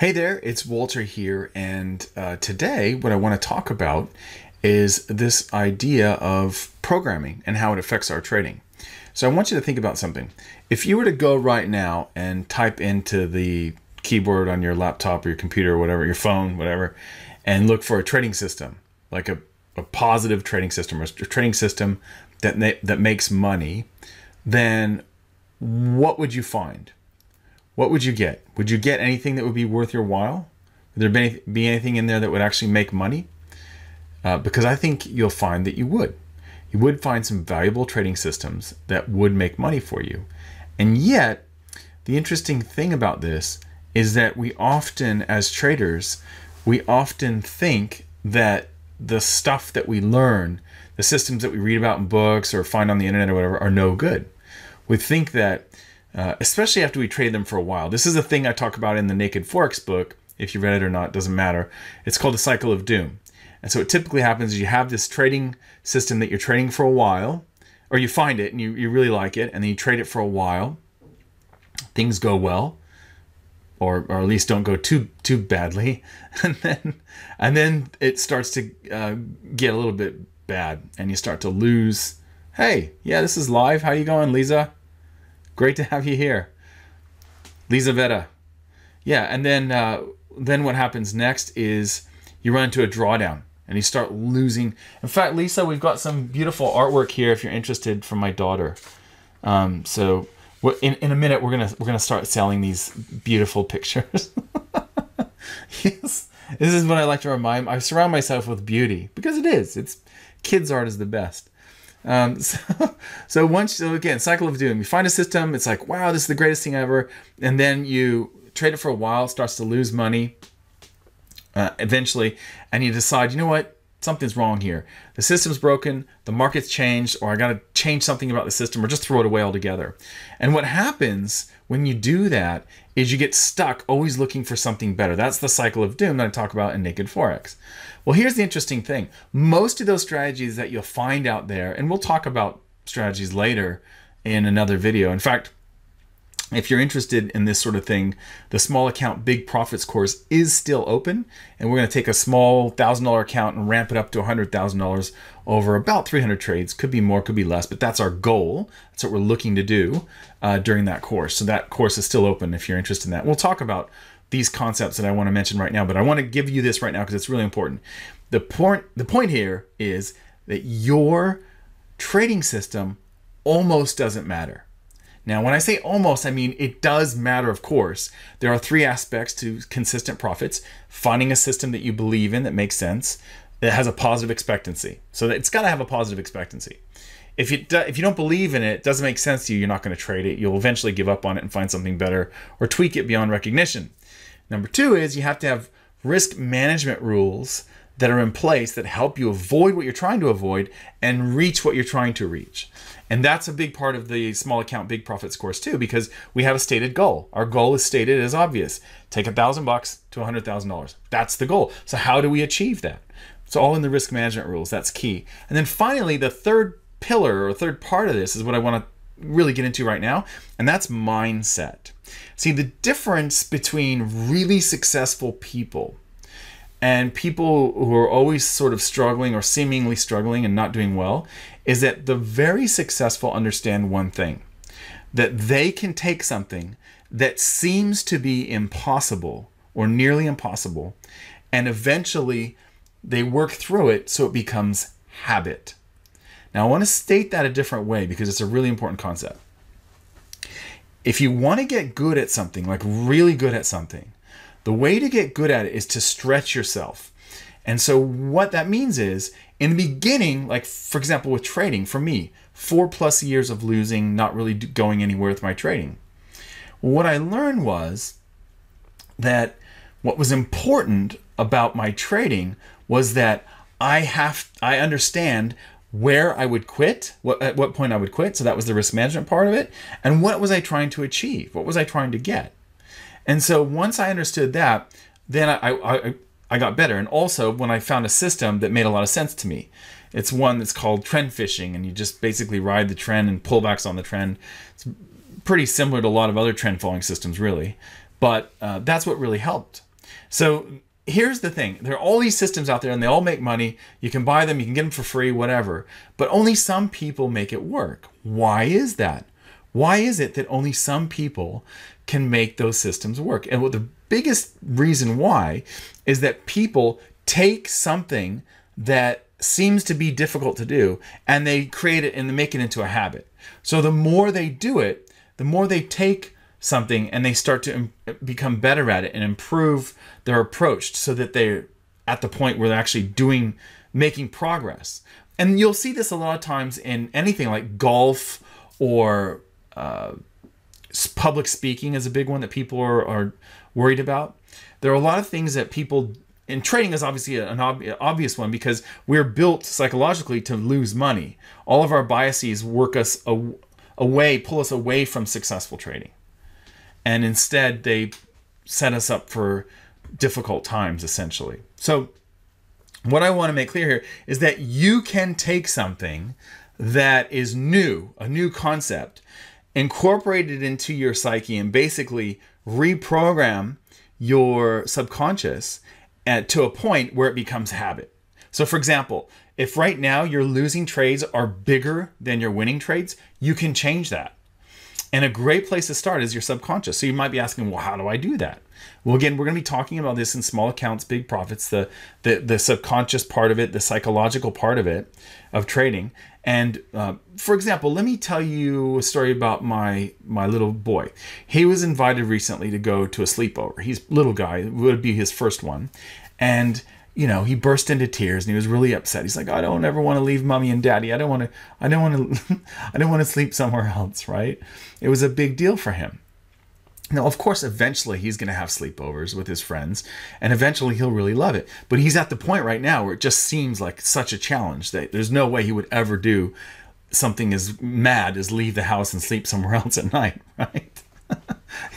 Hey there, it's Walter here, and today what I want to talk about is this idea of programming and how it affects our trading. So I want you to think about something. If you were to go right now and type into the keyboard on your laptop or your computer or whatever, your phone, whatever, and look for a trading system, like a positive trading system or a trading system that makes money, then what would you find? What would you get? Would you get anything that would be worth your while? Would there be anything in there that would actually make money? Because I think you'll find that you would. You would find some valuable trading systems that would make money for you. And yet, the interesting thing about this is that we often, as traders, we often think that the stuff that we learn, the systems that we read about in books or find on the internet or whatever, are no good. We think that especially after we trade them for a while. This is a thing I talk about in the Naked Forex book. If you read it or not, doesn't matter. It's called the cycle of doom. And so what typically happens is you have this trading system that you're trading for a while, or you find it and you really like it, and then you trade it for a while. Things go well, or at least don't go too badly, and then it starts to get a little bit bad, and you start to lose. Hey, yeah, this is live. How you going, Lisa? Great to have you here. Lisa Vetta. Yeah, and then what happens next is you run into a drawdown and you start losing. In fact, Lisa, we've got some beautiful artwork here if you're interested from my daughter. So in a minute we're gonna start selling these beautiful pictures. Yes, this is what I like to remind. I surround myself with beauty because it is. It's kids' art is the best. So again, cycle of doom. You find a system, it's like, wow, this is the greatest thing ever, and then you trade it for a while, it starts to lose money eventually, and you decide, you know what, something's wrong here. The system's broken, the market's changed, or I got to change something about the system, or just throw it away altogether. And what happens when you do that is you get stuck always looking for something better. That's the cycle of doom that I talk about in Naked Forex. Well, here's the interesting thing. Most of those strategies that you'll find out there, and we'll talk about strategies later in another video. In fact, if you're interested in this sort of thing, the Small Account Big Profits course is still open, and we're going to take a small $1,000 account and ramp it up to $100,000 over about 300 trades. Could be more, could be less, but that's our goal. That's what we're looking to do during that course. So that course is still open if you're interested in that. We'll talk about these concepts that I want to mention right now, but I want to give you this right now because it's really important. The point here is that your trading system almost doesn't matter. Now, when I say almost, I mean it does matter, of course. There are three aspects to consistent profits: finding a system that you believe in that makes sense, that has a positive expectancy. So it's got to have a positive expectancy. If you don't believe in it, it doesn't make sense to you, you're not going to trade it. You'll eventually give up on it and find something better or tweak it beyond recognition. Number two is you have to have risk management rules that are in place that help you avoid what you're trying to avoid and reach what you're trying to reach. And that's a big part of the Small Account Big Profits course too, because we have a stated goal. Our goal is stated as obvious. Take $1,000 to $100,000. That's the goal. So how do we achieve that? It's all in the risk management rules. That's key. And then finally, the third pillar or third part of this is what I want to really get into right now, and that's mindset. See, the difference between really successful people and people who are always sort of struggling or seemingly struggling and not doing well is that the very successful understand one thing, that they can take something that seems to be impossible or nearly impossible, and eventually they work through it so it becomes habit. Now, I want to state that a different way because it's a really important concept. If you want to get good at something, like really good at something, the way to get good at it is to stretch yourself. And so what that means is, in the beginning, like for example with trading, for me, 4+ years of losing, not really going anywhere with my trading. What I learned was that what was important about my trading was that I understand where I would quit, at what point I would quit. So that was the risk management part of it. And what was I trying to achieve? What was I trying to get? And so once I understood that, then I got better. And also when I found a system that made a lot of sense to me. It's one that's called trend fishing, and you just basically ride the trend and pullbacks on the trend. It's pretty similar to a lot of other trend following systems, really. But that's what really helped. So here's the thing. There are all these systems out there and they all make money. You can buy them, you can get them for free, whatever. But only some people make it work. Why is that? Why is it that only some people can make those systems work? And the biggest reason why is that people take something that seems to be difficult to do and they create it and they make it into a habit. So the more they do it, the more they take something and they start to become better at it and improve their approach so that they're at the point where they're actually making progress. And you'll see this a lot of times in anything like golf or public speaking is a big one that people are worried about. There are a lot of things that people, and trading is obviously an obvious one because we're built psychologically to lose money. All of our biases work us away, pull us away from successful trading. And instead, they set us up for difficult times, essentially. So what I want to make clear here is that you can take something that is new, a new concept, incorporate it into your psyche and basically reprogram your subconscious to a point where it becomes habit. So for example, if right now your losing trades are bigger than your winning trades, you can change that. And a great place to start is your subconscious. So you might be asking, well, how do I do that? Well, again, we're going to be talking about this in Small Accounts, Big Profits, the subconscious part of it, the psychological part of it, of trading. And for example, let me tell you a story about my little boy. He was invited recently to go to a sleepover. He's a little guy, it would be his first one. And you know, he burst into tears and he was really upset. He's like, I don't ever want to leave mommy and daddy. I don't want to sleep somewhere else, right? It was a big deal for him. Now, of course, eventually he's going to have sleepovers with his friends and eventually he'll really love it. But he's at the point right now where it just seems like such a challenge that there's no way he would ever do something as mad as leave the house and sleep somewhere else at night, right?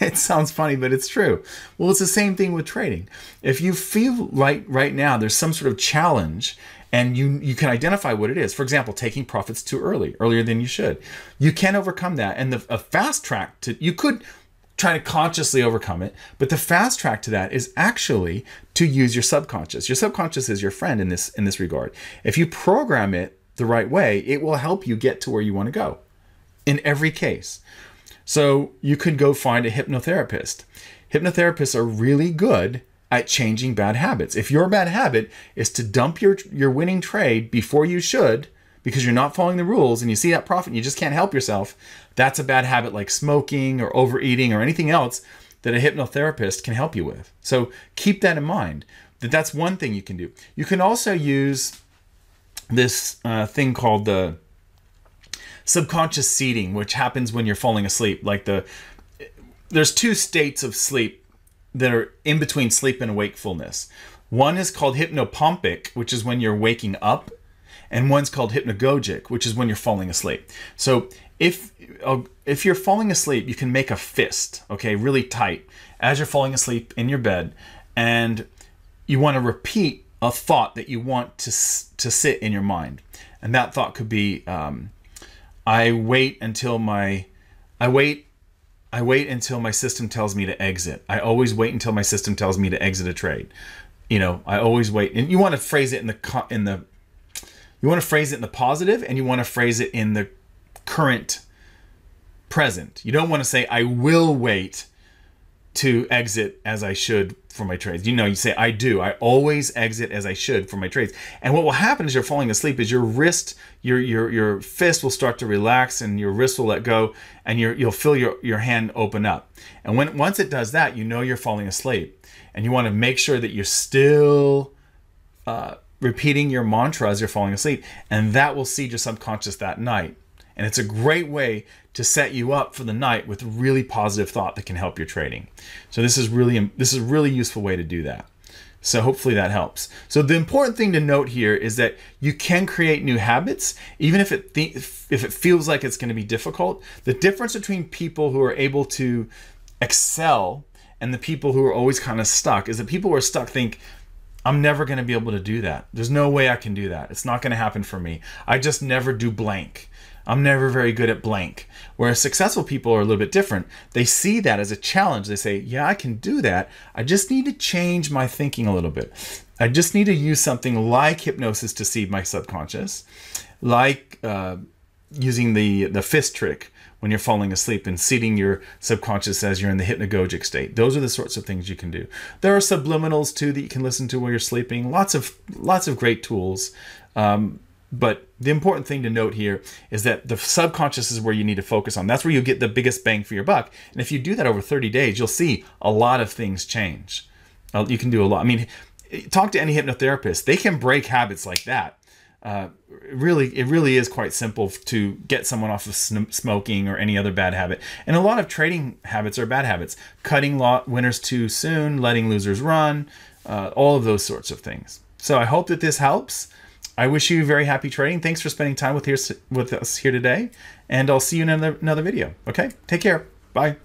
It sounds funny, but it's true. Well, it's the same thing with trading. If you feel like right now there's some sort of challenge and you can identify what it is, for example, taking profits too earlier than you should, you can overcome that. And a fast track you could try to consciously overcome it, but the fast track to that is actually to use your subconscious. Your subconscious is your friend in this regard. If you program it the right way, it will help you get to where you want to go in every case. So you could go find a hypnotherapist. Hypnotherapists are really good at changing bad habits. If your bad habit is to dump your winning trade before you should, because you're not following the rules and you see that profit and you just can't help yourself, that's a bad habit like smoking or overeating or anything else that a hypnotherapist can help you with. So keep that in mind, that's one thing you can do. You can also use this thing called the subconscious seeding, which happens when you're falling asleep. There's two states of sleep that are in between sleep and wakefulness. One is called hypnopompic, which is when you're waking up, and one's called hypnagogic, which is when you're falling asleep. So if you're falling asleep, you can make a fist, okay, really tight as you're falling asleep in your bed, and you want to repeat a thought that you want to sit in your mind. And that thought could be, I wait until my system tells me to exit. I always wait until my system tells me to exit a trade. You know, I always wait. And you want to phrase it in the positive, and you want to phrase it in the current present. You don't want to say I will wait to exit as I should for my trades. You know, you say I do. I always exit as I should for my trades. And what will happen as you're falling asleep is your wrist, your fist will start to relax and your wrist will let go, and you'll feel your hand open up. And once it does that, you know you're falling asleep. And you want to make sure that you're still repeating your mantra as you're falling asleep, and that will seed your subconscious that night. And it's a great way to set you up for the night with a really positive thought that can help your trading. So this is a really useful way to do that. So hopefully that helps. So the important thing to note here is that you can create new habits, even if it feels like it's going to be difficult. The difference between people who are able to excel and the people who are always kind of stuck is that people who are stuck think, I'm never going to be able to do that. There's no way I can do that. It's not going to happen for me. I just never do blank. I'm never very good at blank. Whereas successful people are a little bit different. They see that as a challenge. They say, yeah, I can do that. I just need to change my thinking a little bit. I just need to use something like hypnosis to seed my subconscious, like using the fist trick when you're falling asleep and seeding your subconscious as you're in the hypnagogic state. Those are the sorts of things you can do. There are subliminals too that you can listen to while you're sleeping. Lots of great tools. But the important thing to note here is that the subconscious is where you need to focus on. That's where you'll get the biggest bang for your buck. And if you do that over 30 days, you'll see a lot of things change. You can do a lot. I mean, talk to any hypnotherapist. They can break habits like that. It really is quite simple to get someone off of smoking or any other bad habit. And a lot of trading habits are bad habits. Cutting winners too soon, letting losers run, all of those sorts of things. So I hope that this helps. I wish you very happy trading. Thanks for spending time with us here today. And I'll see you in another video. Okay? Take care. Bye.